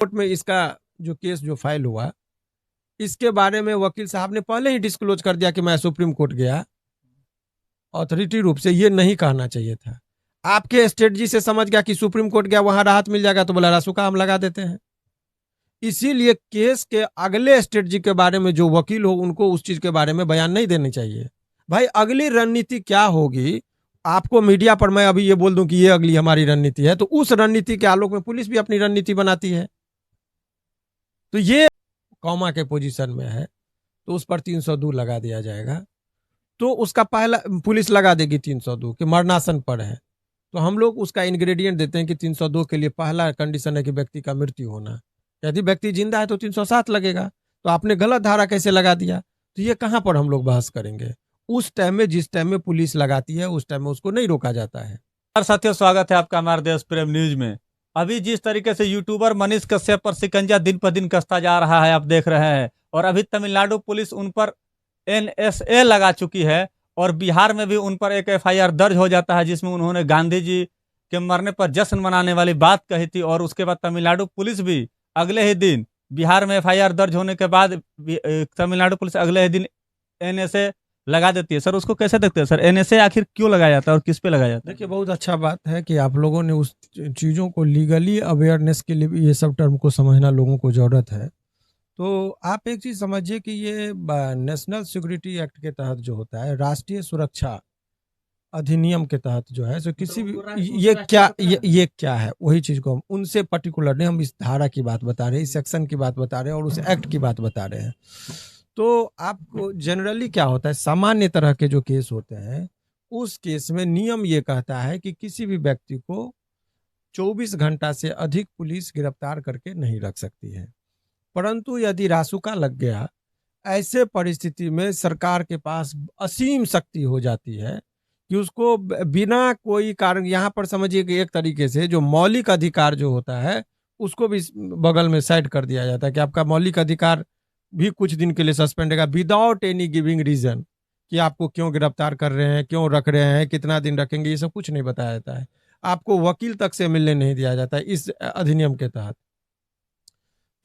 Court में इसका जो केस जो फाइल हुआ, इसके बारे में वकील साहब ने पहले ही डिस्क्लोज कर दिया कि मैं सुप्रीम कोर्ट गया। अथॉरिटी रूप से ये नहीं कहना चाहिए था। आपके स्ट्रेटजी से समझ गया कि सुप्रीम कोर्ट गया, वहां राहत मिल जाएगा, तो बोला रासुका हम लगा देते हैं। इसीलिए केस के अगले स्ट्रेटजी के बारे में जो वकील हो उनको उस चीज के बारे में बयान नहीं देनी चाहिए। भाई अगली रणनीति क्या होगी, आपको मीडिया पर मैं अभी ये बोल दूं कि ये अगली हमारी रणनीति है, तो उस रणनीति के आलोक में पुलिस भी अपनी रणनीति बनाती है। तो ये कॉमा के पोजीशन में है, तो उस पर 302 लगा दिया जाएगा। तो उसका पहला पुलिस लगा देगी 302 कि मरणासन पर है, तो हम लोग उसका इंग्रेडिएंट देते हैं कि 302 के लिए पहला कंडीशन है कि व्यक्ति का मृत्यु होना। यदि व्यक्ति जिंदा है तो 307 लगेगा। तो आपने गलत धारा कैसे लगा दिया? तो ये कहाँ पर हम लोग बहस करेंगे? उस टाइम में, जिस टाइम में पुलिस लगाती है, उस टाइम में उसको नहीं रोका जाता है। साथियों, स्वागत है आपका हमारे देश प्रेम न्यूज में। अभी जिस तरीके से यूट्यूबर मनीष कश्यप पर शिकंजा दिन पर दिन कसता जा रहा है, आप देख रहे हैं, और अभी तमिलनाडु पुलिस उन पर NSA लगा चुकी है, और बिहार में भी उन पर एक FIR दर्ज हो जाता है जिसमें उन्होंने गांधी जी के मरने पर जश्न मनाने वाली बात कही थी। और उसके बाद तमिलनाडु पुलिस भी अगले ही दिन, बिहार में FIR दर्ज होने के बाद तमिलनाडु पुलिस अगले ही दिन NSA लगा देती है। सर, उसको कैसे देखते हैं सर? NSA आखिर क्यों लगाया जाता है और किस पे लगाया जाता है? देखिए, बहुत अच्छा बात है कि आप लोगों ने उस चीज़ों को लीगली अवेयरनेस के लिए भी ये सब टर्म को समझना लोगों को ज़रूरत है। तो आप एक चीज़ समझिए कि ये नेशनल सिक्योरिटी एक्ट के तहत जो होता है, राष्ट्रीय सुरक्षा अधिनियम के तहत जो है, सो किसी भी ये क्या है, वही चीज़ को हम उनसे पर्टिकुलर नहीं, हम इस धारा की बात बता रहे हैं, इस सेक्शन की बात बता रहे हैं और उस एक्ट की बात बता रहे हैं। तो आपको जनरली क्या होता है, सामान्य तरह के जो केस होते हैं, उस केस में नियम ये कहता है कि किसी भी व्यक्ति को 24 घंटा से अधिक पुलिस गिरफ्तार करके नहीं रख सकती है। परंतु यदि रासुका लग गया, ऐसे परिस्थिति में सरकार के पास असीम शक्ति हो जाती है कि उसको बिना कोई कारण, यहाँ पर समझिए कि एक तरीके से जो मौलिक अधिकार जो होता है उसको भी बगल में साइड कर दिया जाता है कि आपका मौलिक अधिकार भी कुछ दिन के लिए सस्पेंड रहेगा, विदाउट एनी गिविंग रीजन, कि आपको क्यों गिरफ्तार कर रहे हैं, क्यों रख रहे हैं, कितना दिन रखेंगे, ये सब कुछ नहीं बताया जाता है। आपको वकील तक से मिलने नहीं दिया जाता है इस अधिनियम के तहत।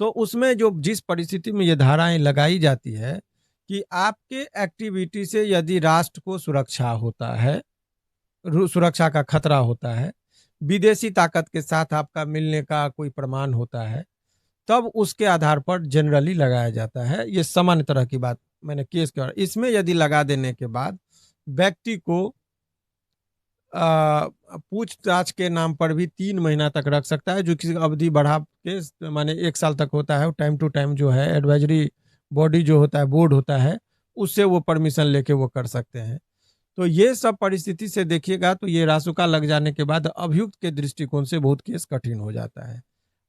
तो उसमें जो जिस परिस्थिति में ये धाराएं लगाई जाती है कि आपके एक्टिविटी से यदि राष्ट्र को सुरक्षा होता है, सुरक्षा का खतरा होता है, विदेशी ताकत के साथ आपका मिलने का कोई प्रमाण होता है, तब उसके आधार पर जनरली लगाया जाता है। ये सामान्य तरह की बात मैंने केस के, इसमें यदि लगा देने के बाद व्यक्ति को पूछताछ के नाम पर भी 3 महीना तक रख सकता है, जो किसी अवधि बढ़ा के माने 1 साल तक होता है। टाइम टू टाइम जो है एडवाइजरी बॉडी जो होता है, बोर्ड होता है, उससे वो परमिशन लेके वो कर सकते हैं। तो ये सब परिस्थिति से देखिएगा तो ये रासुका लग जाने के बाद अभियुक्त के दृष्टिकोण से बहुत केस कठिन हो जाता है।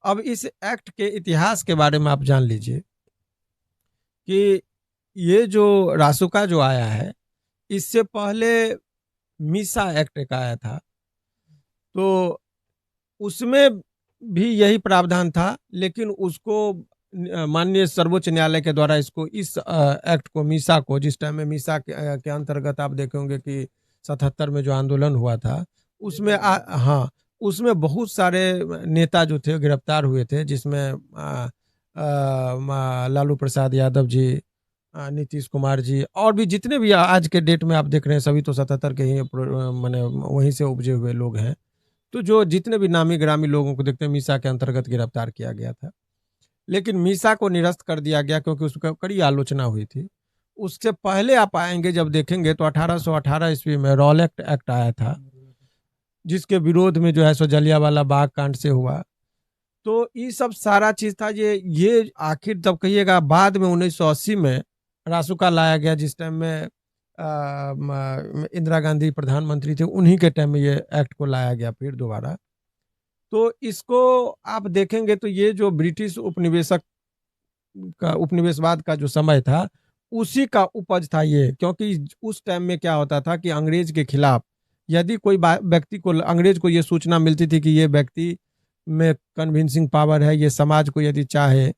अब इस एक्ट के इतिहास के बारे में आप जान लीजिए कि ये जो रासुका जो आया है, इससे पहले मीसा एक्ट एक आया था, तो उसमें भी यही प्रावधान था, लेकिन उसको माननीय सर्वोच्च न्यायालय के द्वारा इसको इस एक्ट को, मीसा को, जिस टाइम में मीसा के अंतर्गत आप देखेंगे कि 77 में जो आंदोलन हुआ था, उसमें हाँ, उसमें बहुत सारे नेता जो थे गिरफ्तार हुए थे, जिसमें लालू प्रसाद यादव जी, नीतीश कुमार जी, और भी जितने भी आज के डेट में आप देख रहे हैं, सभी तो 77 के ही माने वहीं से उपजे हुए लोग हैं। तो जो जितने भी नामी ग्रामी लोगों को देखते हैं, मीसा के अंतर्गत गिरफ्तार किया गया था, लेकिन मीसा को निरस्त कर दिया गया क्योंकि उसका कड़ी आलोचना हुई थी। उससे पहले आप आएंगे जब देखेंगे तो 1818 ईस्वी में रॉलेट एक्ट आया था, जिसके विरोध में जो है सो जलियांवाला बाग कांड से हुआ। तो ये सब सारा चीज था। ये आखिर तब कहिएगा बाद में 1980 में रासुका लाया गया, जिस टाइम में इंदिरा गांधी प्रधानमंत्री थे, उन्हीं के टाइम में ये एक्ट को लाया गया फिर दोबारा। तो इसको आप देखेंगे तो ये जो ब्रिटिश उपनिवेशवाद का जो समय था, उसी का उपज था ये। क्योंकि उस टाइम में क्या होता था कि अंग्रेज के खिलाफ यदि कोई व्यक्ति को, अंग्रेज को ये सूचना मिलती थी कि ये व्यक्ति में कन्विंसिंग पावर है, ये समाज को यदि चाहे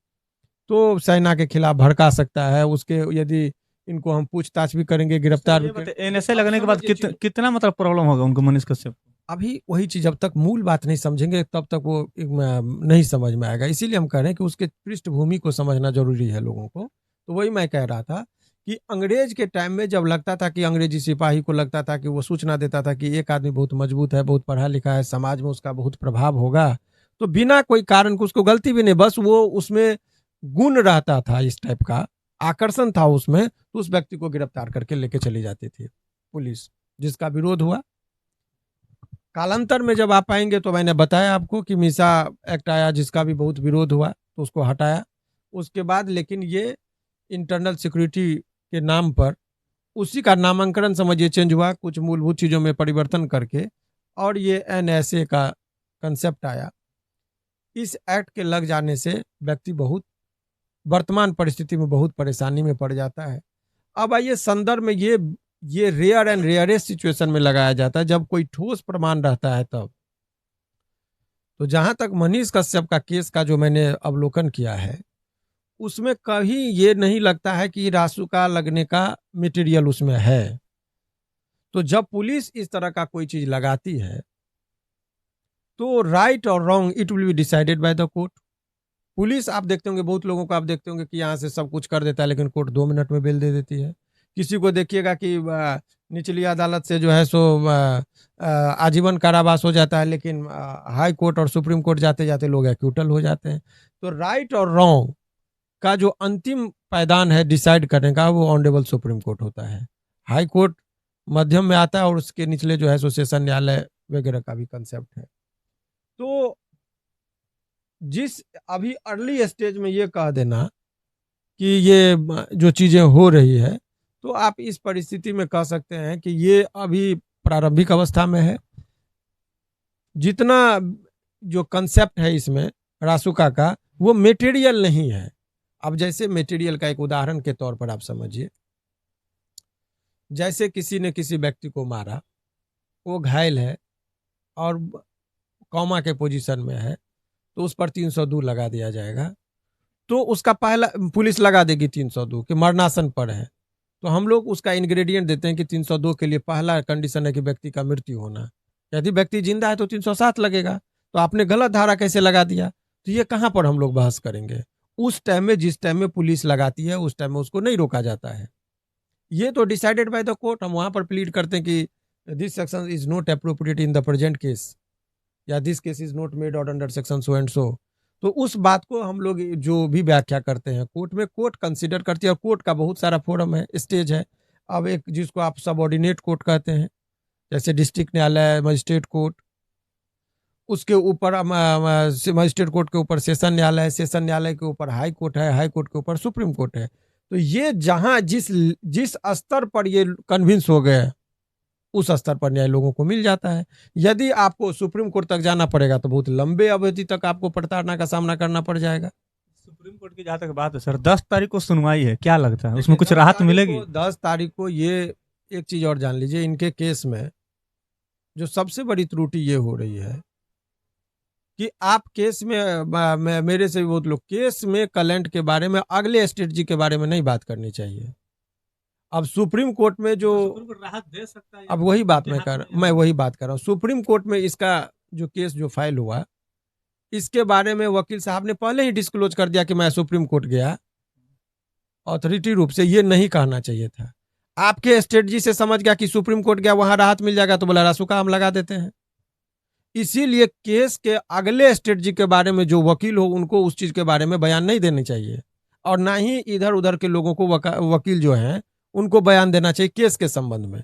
तो सेना के खिलाफ भड़का सकता है, उसके यदि इनको हम पूछताछ भी करेंगे, गिरफ्तार भी करेंगे। NSA लगने के बाद कितना मतलब प्रॉब्लम होगा उनको, मनीष कश्यप? अभी वही चीज़, जब तक मूल बात नहीं समझेंगे तब तक वो नहीं समझ में आएगा। इसीलिए हम कह रहे हैं कि उसके पृष्ठभूमि को समझना ज़रूरी है लोगों को। तो वही मैं कह रहा था कि अंग्रेज के टाइम में जब लगता था कि अंग्रेजी सिपाही को लगता था कि वो सूचना देता था कि एक आदमी बहुत मजबूत है, बहुत पढ़ा लिखा है, समाज में उसका बहुत प्रभाव होगा, तो बिना कोई कारण को, उसको गलती भी नहीं, बस वो उसमें गुण रहता था, इस टाइप का आकर्षण था उसमें, तो उस व्यक्ति को गिरफ्तार करके लेके चली जाती थी पुलिस, जिसका विरोध हुआ। कालांतर में जब आप आएंगे तो मैंने बताया आपको कि मीसा एक्ट आया, जिसका भी बहुत विरोध हुआ, तो उसको हटाया। उसके बाद लेकिन ये इंटरनल सिक्योरिटी के नाम पर उसी का नामांकन समझिए चेंज हुआ, कुछ मूलभूत चीज़ों में परिवर्तन करके, और ये एनएसए का कंसेप्ट आया। इस एक्ट के लग जाने से व्यक्ति बहुत वर्तमान परिस्थिति में बहुत परेशानी में पड़ जाता है। अब आइए संदर्भ में, ये रेयर एंड रेयरेस्ट सिचुएशन में लगाया जाता है जब कोई ठोस प्रमाण रहता है तब। तो जहां तक मनीष कश्यप का केस का जो मैंने अवलोकन किया है, उसमें कभी ये नहीं लगता है कि रासुका लगने का मटेरियल उसमें है। तो जब पुलिस इस तरह का कोई चीज लगाती है तो राइट और wrong it will be decided by the court. Police, आप देखते होंगे बहुत लोगों को, आप देखते होंगे कि यहाँ से सब कुछ कर देता है, लेकिन कोर्ट 2 मिनट में बेल दे देती है। किसी को देखिएगा कि निचली अदालत से जो है सो आजीवन कारावास हो जाता है, लेकिन हाई कोर्ट और सुप्रीम कोर्ट जाते जाते लोग एक्यूटल हो जाते हैं। तो राइट और रॉन्ग का जो अंतिम पायदान है डिसाइड करने का, वो ऑनरेबल सुप्रीम कोर्ट होता है। हाई कोर्ट मध्यम में आता है, और उसके निचले जो है सो सेशन न्यायालय वगैरह का भी कंसेप्ट है। तो जिस अभी अर्ली स्टेज में ये कह देना कि ये जो चीज़ें हो रही है, तो आप इस परिस्थिति में कह सकते हैं कि ये अभी प्रारंभिक अवस्था में है। जितना जो कंसेप्ट है इसमें रासुका का, वो मटेरियल नहीं है। अब जैसे मटेरियल का एक उदाहरण के तौर पर आप समझिए, जैसे किसी ने किसी व्यक्ति को मारा, वो घायल है और कॉमा के पोजीशन में है, तो उस पर 302 लगा दिया जाएगा। तो उसका पहला, पुलिस लगा देगी 302 कि मरणासन पर है, तो हम लोग उसका इंग्रेडिएंट देते हैं कि 302 के लिए पहला कंडीशन है कि व्यक्ति का मृत्यु होना। यदि व्यक्ति जिंदा है तो 307 लगेगा। तो आपने गलत धारा कैसे लगा दिया? तो ये कहाँ पर हम लोग बहस करेंगे? उस टाइम में, जिस टाइम में पुलिस लगाती है, उस टाइम में उसको नहीं रोका जाता है। ये तो डिसाइडेड बाय द कोर्ट। हम वहां पर प्लीड करते हैं कि this section is not appropriate in the present case, या this case is not made out under section so and so. तो उस बात को हम लोग जो भी व्याख्या करते हैं कोर्ट में, कोर्ट कंसिडर करती है, और कोर्ट का बहुत सारा फोरम है, स्टेज है। अब एक जिसको आप सबऑर्डिनेट कोर्ट कहते हैं, जैसे डिस्ट्रिक्ट न्यायालय, मजिस्ट्रेट कोर्ट, उसके ऊपर मजिस्ट्रेट कोर्ट के ऊपर सेशन न्यायालय है, सेशन न्यायालय के ऊपर हाई कोर्ट है, हाई कोर्ट के ऊपर सुप्रीम कोर्ट है। तो ये जहां जिस जिस स्तर पर ये कन्विंस हो गए, उस स्तर पर न्याय लोगों को मिल जाता है। यदि आपको सुप्रीम कोर्ट तक जाना पड़ेगा तो बहुत लंबे अवधि तक आपको प्रताड़ना का सामना करना पड़ जाएगा। सुप्रीम कोर्ट की जहाँ तक बात है सर, 10 तारीख को सुनवाई है, क्या लगता है उसमें कुछ राहत मिलेगी? 10 तारीख को ये एक चीज और जान लीजिए, इनके केस में जो सबसे बड़ी त्रुटि ये हो रही है कि आप केस में मेरे से भी बहुत लोग केस में कलेंट के बारे में, अगले स्ट्रेटजी के बारे में नहीं बात करनी चाहिए। अब सुप्रीम कोर्ट में जो राहत दे सकता है, अब वही बात मैं वही बात कर रहा हूँ। सुप्रीम कोर्ट में इसका जो केस जो फाइल हुआ, इसके बारे में वकील साहब ने पहले ही डिस्क्लोज कर दिया कि मैं सुप्रीम कोर्ट गया। अथॉरिटी रूप से ये नहीं कहना चाहिए था। आपके स्ट्रेटजी से समझ गया कि सुप्रीम कोर्ट गया, वहां राहत मिल जाएगा, तो बोला रासुका हम लगा देते हैं। इसीलिए केस के अगले स्ट्रेटजी के बारे में जो वकील हो, उनको उस चीज के बारे में बयान नहीं देनी चाहिए, और ना ही इधर उधर के लोगों को वकील जो हैं उनको बयान देना चाहिए केस के संबंध में।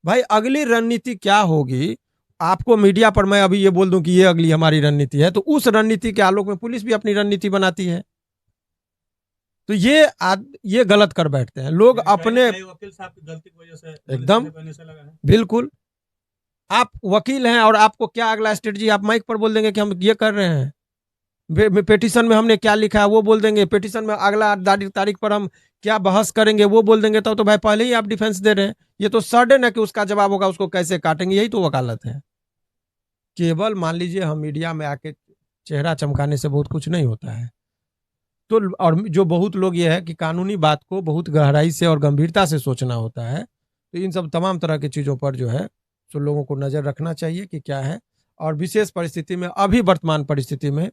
भाई अगली रणनीति क्या होगी, आपको मीडिया पर मैं अभी ये बोल दूं कि ये अगली हमारी रणनीति है, तो उस रणनीति के आलोक में पुलिस भी अपनी रणनीति बनाती है। तो ये गलत कर बैठते हैं लोग अपने वकील साहब की गलती की वजह से एकदम बिल्कुल। आप वकील हैं और आपको क्या अगला स्ट्रेटजी, आप माइक पर बोल देंगे कि हम ये कर रहे हैं, पेटिशन में हमने क्या लिखा है वो बोल देंगे, पेटिशन में अगला तारीख पर हम क्या बहस करेंगे वो बोल देंगे, तो भाई पहले ही आप डिफेंस दे रहे हैं। ये तो सडन है कि उसका जवाब होगा, उसको कैसे काटेंगे, यही तो वकालत है। केवल मान लीजिए हम मीडिया में आके चेहरा चमकाने से बहुत कुछ नहीं होता है। तो और जो बहुत लोग ये है कि कानूनी बात को बहुत गहराई से और गंभीरता से सोचना होता है, तो इन सब तमाम तरह की चीज़ों पर जो है सो लोगों को नज़र रखना चाहिए कि क्या है। और विशेष परिस्थिति में, अभी वर्तमान परिस्थिति में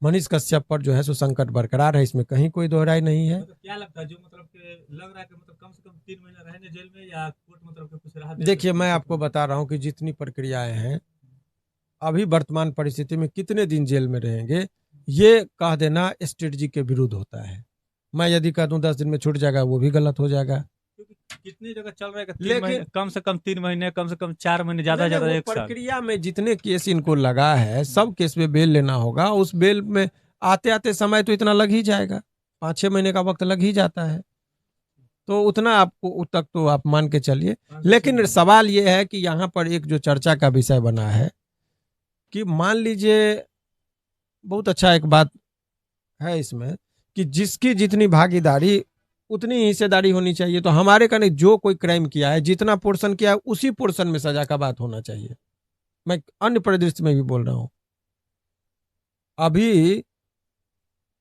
मनीष कश्यप पर जो है सो संकट बरकरार है, इसमें कहीं कोई दोहराई नहीं है। मतलब क्या लगता है, जो मतलब के लग रहा है कि मतलब कम से कम 3 महीना रहेंगे जेल में, या कोर्ट मतलब के कुछ राहत देखिए, मैं आपको बता रहा हूँ कि जितनी प्रक्रियाएं हैं, अभी वर्तमान परिस्थिति में कितने दिन जेल में रहेंगे, ये कह देना स्ट्रेटजी के विरुद्ध होता है। मैं यदि कह दूं 10 दिन में छूट जाएगा, वो भी गलत हो जाएगा। कितनी जगह चल रहा है कि 3 लेकिन महीने, कम से कम 3 महीने, कम से कम 4 महीने, ज्यादा नहीं, ज्यादा वो 1 साल। प्रक्रिया में जितने केस इनको लगा है, सब केस में बेल लेना होगा। उस बेल में आते आते समय तो इतना लग ही जाएगा, 5-6 महीने का वक्त लग ही जाता है। तो उतना आपको तक तो आप मान के चलिए। लेकिन सवाल ये है कि यहाँ पर एक जो चर्चा का विषय बना है कि मान लीजिए, बहुत अच्छा एक बात है इसमें कि जिसकी जितनी भागीदारी उतनी ही हिस्सेदारी होनी चाहिए। तो हमारे का नहीं, जो कोई क्राइम किया है, जितना पोर्शन किया है, उसी पोर्शन में सजा का बात होना चाहिए। मैं अन्य परिदृश्य में भी बोल रहा हूं। अभी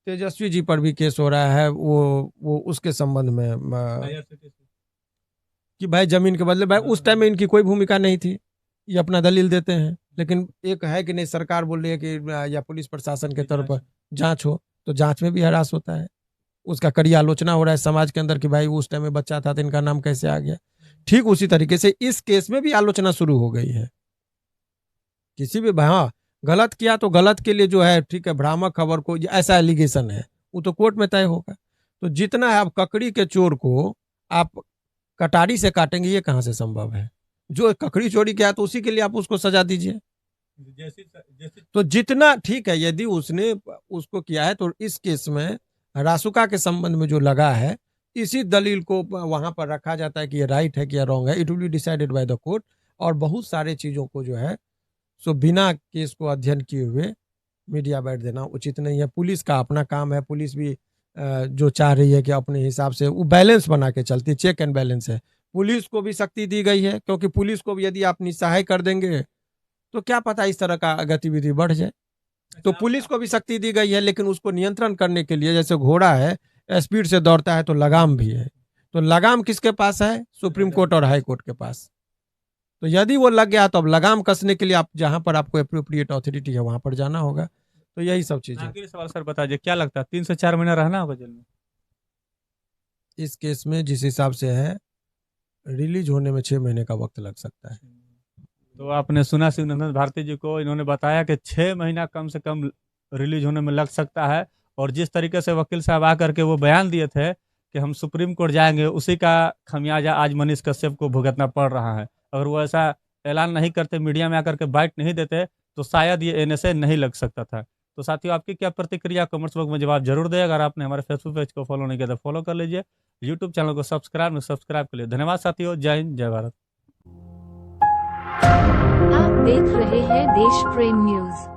तेजस्वी जी पर भी केस हो रहा है, वो उसके संबंध में कि भाई जमीन के बदले, भाई उस टाइम में इनकी कोई भूमिका नहीं थी, ये अपना दलील देते हैं। लेकिन एक है कि नहीं, सरकार बोल रही है कि या पुलिस प्रशासन के तौर पर जांच हो, तो जांच में भी हरास होता है। उसका कड़ी आलोचना हो रहा है समाज के अंदर कि भाई उस टाइम में बच्चा था तो इनका नाम कैसे आ गया। ठीक उसी तरीके से इस केस में भी आलोचना शुरू हो गई है। किसी भी, हाँ, गलत किया तो गलत के लिए जो है, ठीक है, भ्रामक खबर को, ऐसा एलिगेशन है, वो तो कोर्ट में तय होगा। तो जितना है, आप ककड़ी के चोर को आप कटारी से काटेंगे, ये कहाँ से संभव है? जो ककड़ी चोरी किया तो उसी के लिए आप उसको सजा दीजिए। तो जितना ठीक है, यदि उसने उसको किया है, तो इस केस में रासुका के संबंध में जो लगा है, इसी दलील को वहां पर रखा जाता है कि ये राइट है कि ये रॉन्ग है। It will be decided by the court. और बहुत सारे चीजों को जो है सो बिना केस को अध्ययन किए हुए मीडिया बैठ देना उचित नहीं है। पुलिस का अपना काम है, पुलिस भी जो चाह रही है कि अपने हिसाब से वो बैलेंस बना के चलती, चेक एंड बैलेंस है। पुलिस को भी शक्ति दी गई है, क्योंकि पुलिस को भी यदि आप निस्सहाय कर देंगे तो क्या पता इस तरह का गतिविधि बढ़ जाए। तो पुलिस को भी शक्ति दी गई है, लेकिन उसको नियंत्रण करने के लिए, जैसे घोड़ा है स्पीड से दौड़ता है तो लगाम भी है। तो लगाम किसके पास है? सुप्रीम कोर्ट और हाई कोर्ट के पास। तो यदि वो लग गया तो अब लगाम कसने के लिए आप जहां पर आपको अप्रोप्रिएट अथॉरिटी है वहां पर जाना होगा। तो यही सब चीजें। आखिरी सवाल सर बता दीजिए, क्या लगता है 3 से 4 महीना रहना होगा जेल में? इस केस में जिस हिसाब से है, रिलीज होने में 6 महीने का वक्त लग सकता है। तो आपने सुना शिवनंदन भारती जी को, इन्होंने बताया कि 6 महीना कम से कम रिलीज होने में लग सकता है। और जिस तरीके से वकील साहब आकर के वो बयान दिए थे कि हम सुप्रीम कोर्ट जाएंगे, उसी का खमियाजा आज मनीष कश्यप को भुगतना पड़ रहा है। अगर वो ऐसा ऐलान नहीं करते, मीडिया में आकर के बाइट नहीं देते, तो शायद ये एनएसए नहीं लग सकता था। तो साथियों, आपकी क्या प्रतिक्रिया, कमेंट्स बॉक्स में जवाब जरूर दें। अगर आपने हमारे फेसबुक पेज को फॉलो नहीं किया तो फॉलो कर लीजिए, यूट्यूब चैनल को सब्सक्राइब कर लीजिए। धन्यवाद साथियों, जय हिंद, जय भारत। आप देख रहे हैं देश प्रेम न्यूज।